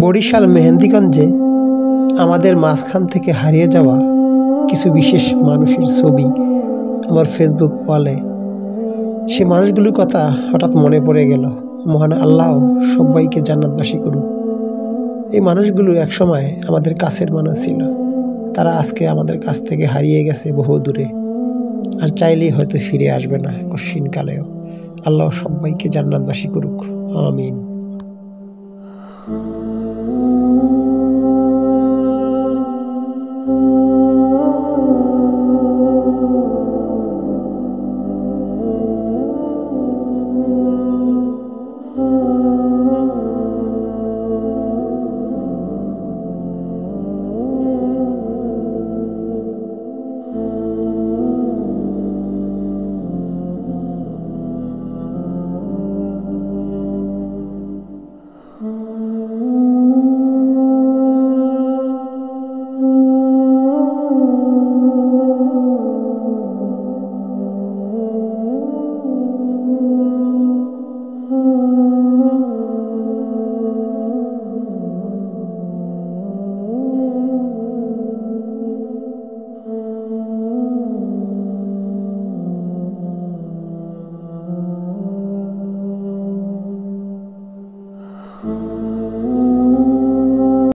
বরিশাল মেহেন্দিগঞ্জে আমাদের মাঝখান থেকে হারিয়ে যাওয়া কিছু বিশেষ মানুষের ছবি আমার ফেসবুক ওয়ালে। সে মানুষগুলোর কথা হঠাৎ মনে পড়ে গেল। মহান আল্লাহ সবাইকে জান্নাতবাসী করুক। এই মানুষগুলো একসময় আমাদের কাছের মানুষ ছিল, তারা আজকে আমাদের কাছ থেকে হারিয়ে গেছে বহু দূরে, আর চাইলেই হয়তো ফিরে আসবে না কশিনকালেও। আল্লাহ সবাইকে জান্নাতবাসী করুক, আমিন।